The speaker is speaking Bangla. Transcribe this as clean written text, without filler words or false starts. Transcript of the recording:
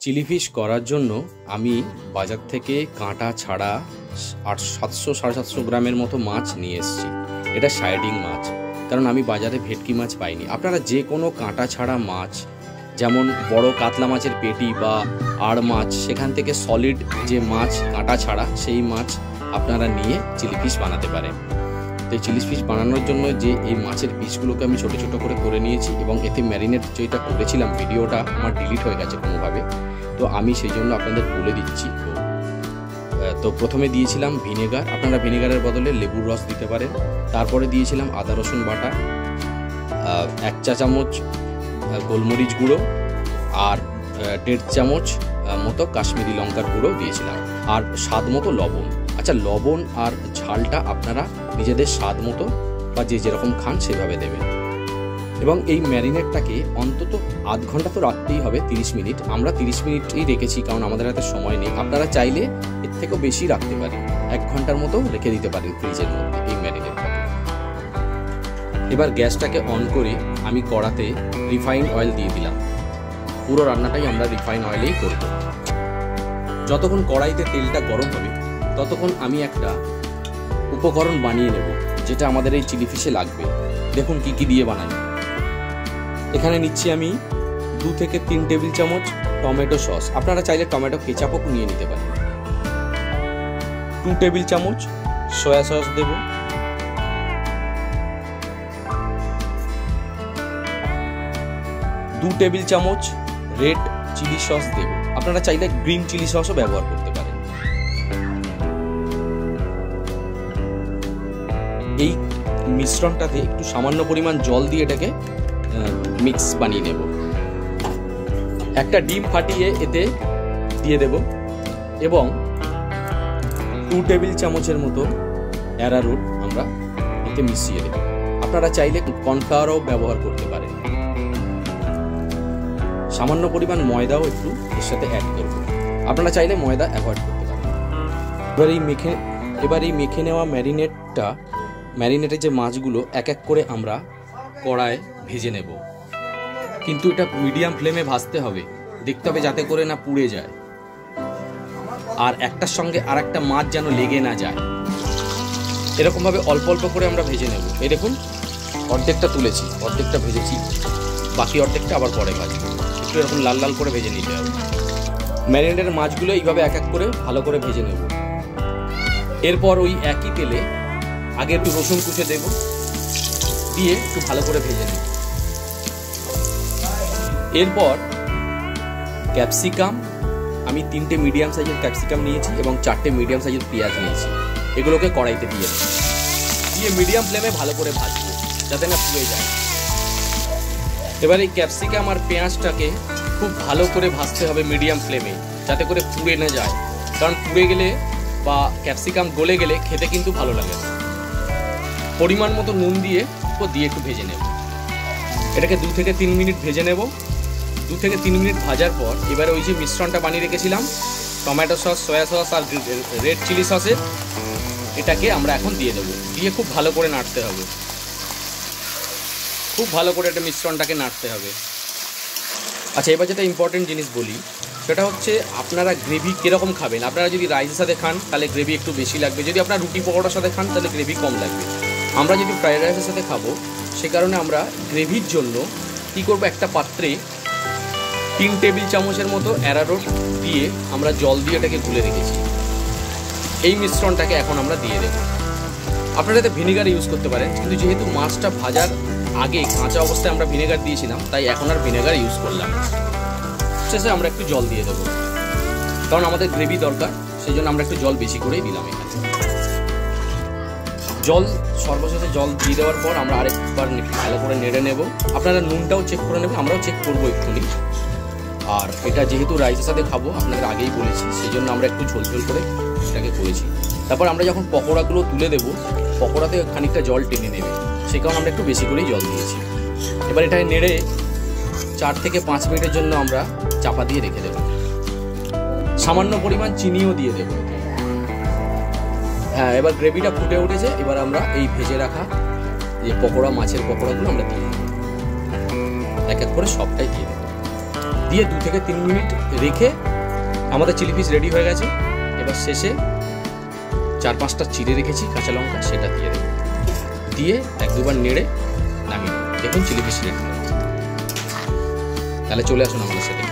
চিলি ফিশ করার জন্য আমি বাজার থেকে কাঁটা ছাড়া 700-750 গ্রামের মতো মাছ নিয়ে এসেছি। এটা সাইডিং মাছ, কারণ আমি বাজারে ভেটকি মাছ পাইনি। আপনারা যে কোনো কাঁটা ছাড়া মাছ, যেমন বড় কাতলা মাছের পেটি বা আড় মাছ, সেখান থেকে সলিড যে মাছ কাঁটা ছাড়া সেই মাছ আপনারা নিয়ে চিলি ফিশ বানাতে পারেন। তো এই চিলি ফিশ বানানোর জন্য যে এই মাছের পিসগুলোকে আমি ছোটো ছোটো করে নিয়েছি, এবং এতে ম্যারিনেট যেটা করেছিলাম ভিডিওটা আমার ডিলিট হয়ে গেছে কোনোভাবে, তো আমি সেই জন্য আপনাদের বলে দিচ্ছি। তো প্রথমে দিয়েছিলাম ভিনেগার, আপনারা ভিনেগারের বদলে লেবুর রস দিতে পারেন। তারপরে দিয়েছিলাম আদা রসুন বাটা, 1 চা চামচ গোলমরিচ গুঁড়ো, আর 1.5 চামচ মতো কাশ্মীরি লঙ্কার গুঁড়ো দিয়েছিলাম, আর স্বাদ মতো লবণ। আচ্ছা, লবণ আর ঝালটা আপনারা নিজেদের স্বাদ মতো বা যে যেরকম খান সেভাবে দেবেন। এবং এই ম্যারিনেটটাকে অন্তত আধ ঘন্টা তো রাখতেই হবে, 30 মিনিট। আমরা 30 মিনিটই রেখেছি, কারণ আমাদের হাতে সময় নেই। আপনারা চাইলে এর থেকেও বেশি রাখতে পারেন, 1 ঘন্টার মতো রেখে দিতে পারেন ফ্রিজের মধ্যে এই ম্যারিনেটটাকে। এবার গ্যাসটাকে অন করে আমি কড়াতে রিফাইন্ড অয়েল দিয়ে দিলাম। পুরো রান্নাটাই আমরা রিফাইন্ড অয়েলেই করব। যতক্ষণ কড়াইতে তেলটা গরম হবে ততক্ষণ আমি একটা উপকরণ বানিয়ে নেব, যেটা আমাদের এই চিলি ফিশে লাগবে। দেখুন কি কি দিয়ে বানাই। এখানে নিচ্ছি আমি 2 থেকে 3 টেবিল চামচ টমেটো সস। আপনারা চাইলে টমেটো কেচাপও নিয়ে নিতে পারেন। 2 টেবিল চামচ সয়া সস দেব, 2 টেবিল চামচ রেড চিলি সস দেব। আপনারা চাইলে গ্রিন চিলি সসও ব্যবহার করতে পারেন। এই মিশ্রণটাতে একটু সামান্য পরিমাণ জল দিয়ে এটাকে মিক্স বানিয়ে নেব। একটা ডিম ফাটিয়ে এতে দিয়ে দেব, এবং 2 টেবিল চামচের মতো অ্যারারুট আমরা এতে মিশিয়ে দেব। আপনারা চাইলে কর্নফ্লাওয়ারও ব্যবহার করতে পারেন। সামান্য পরিমাণ ময়দাও একটু এর সাথে অ্যাড করব। আপনারা চাইলে ময়দা অ্যাভয়েড করতে পারেন। এবার এই মেখে নেওয়া ম্যারিনেটের যে মাছগুলো এক এক করে আমরা কড়ায় ভেজে নেব। কিন্তু এটা মিডিয়াম ফ্লেমে ভাজতে হবে, দেখতে হবে যাতে করে না পুড়ে যায়, আর একটার সঙ্গে আর একটা মাছ যেন লেগে না যায়। এরকমভাবে অল্প অল্প করে আমরা ভেজে নেব। এই দেখুন, অর্ধেকটা তুলেছি, অর্ধেকটা ভেজেছি, বাকি অর্ধেকটা আবার পরে ভাজবো। একটু এরকম লাল লাল করে ভেজে নিতে হবে। ম্যারিনেটের মাছগুলো এইভাবে এক এক করে ভালো করে ভেজে নেব। এরপর ওই একই তেলে আগে একটু রসুন কুচে দেব, দিয়ে একটু ভালো করে ভেজে নেব। এরপর ক্যাপসিকাম, আমি 3টে মিডিয়াম সাইজের ক্যাপসিকাম নিয়েছি এবং 4টে মিডিয়াম সাইজের পেঁয়াজ নিয়েছি। এগুলোকে কড়াইতে দিয়ে মিডিয়াম ফ্লেমে ভালো করে ভাজবো, যাতে না পুড়ে যায়। এবার এই ক্যাপসিকাম আর পেঁয়াজটাকে খুব ভালো করে ভাজতে হবে মিডিয়াম ফ্লেমে, যাতে করে পুড়ে না যায়, কারণ পুড়ে গেলে বা ক্যাপসিকাম গলে গেলে খেতে কিন্তু ভালো লাগে না। পরিমাণ মতো নুন দিয়ে একটু ভেজে নেব। এটাকে 2 থেকে 3 মিনিট ভেজে নেব। 2 থেকে 3 মিনিট ভাজার পর এবারে ওই যে মিশ্রণটা বানিয়ে রেখেছিলাম টমেটো সস, সয়া সস আর রেড চিলি সসের, এটাকে আমরা এখন দিয়ে দেবো। দিয়ে খুব ভালো করে নাড়তে হবে, খুব ভালো করে একটা মিশ্রণটাকে নাড়তে হবে। আচ্ছা, এবার যেটা ইম্পর্টেন্ট জিনিস বলি, সেটা হচ্ছে আপনারা গ্রেভি কীরকম খাবেন। আপনারা যদি রাইসের সাথে খান তাহলে গ্রেভি একটু বেশি লাগবে, যদি আপনারা রুটি পকোড়ার সাথে খান তাহলে গ্রেভি কম লাগবে। আমরা যদি ফ্রাইড রাইসের সাথে খাবো, সে কারণে আমরা গ্রেভির জন্য কী করবো, একটা পাত্রে 3 টেবিল চামচের মতো অ্যারারুট দিয়ে আমরা জল দিয়ে এটাকে গুলে রেখেছি। এই মিশ্রণটাকে এখন আমরা দিয়ে দেব। আপনারা এতে ভিনেগার ইউজ করতে পারেন, কিন্তু যেহেতু মাছটা ভাজার আগে কাঁচা অবস্থায় আমরা ভিনেগার দিয়েছিলাম, তাই এখন আর ভিনেগার ইউজ করলাম। শেষে আমরা একটু জল দিয়ে দেবো, কারণ আমাদের গ্রেভি দরকার, সেই জন্য আমরা একটু জল বেশি করেই দিলাম এখানে। সর্বশেষে জল দিয়ে দেওয়ার পর আমরা আরেকবার ভালো করে নেড়ে নেব। আপনারা নুনটাও চেক করে নেবেন, আমরাও চেক করবো এক্ষুনি। আর এটা যেহেতু রাইসের সাথে খাবো, আপনাদের আগেই বলেছি, সেই জন্য আমরা একটু ঝোল ঝোল করে এটাকে করেছি। তারপর আমরা যখন পকোড়াগুলো তুলে দেবো, পকোড়াতে খানিকটা জল টেনে নেবে, সেই কারণে আমরা একটু বেশি করেই জল দিয়েছি। এবার এটাকে নেড়ে 4 থেকে 5 মিনিটের জন্য আমরা চাপা দিয়ে রেখে দেব। সামান্য পরিমাণ চিনিও দিয়ে দেবো। হ্যাঁ, এবার গ্রেভিটা ফুটে উঠেছে। এবার আমরা এই ভেজে রাখা যে মাছের পকোড়াগুলো আমরা দিয়ে এক এক করে সবটাই দিয়ে দেবো। দিয়ে 2 থেকে 3 মিনিট রেখে আমাদের চিলি ফিশ রেডি হয়ে গেছে। এবার শেষে 4-5টা চিড়ে রেখেছি কাঁচা লঙ্কা, সেটা দিয়ে দেবো, দিয়ে 1-2 বার নেড়ে নামিয়ে দেবো। দেখুন চিলি ফিশ রেডি হয়ে গেছে। তাহলে চলে আসুন আমাদের সাথে।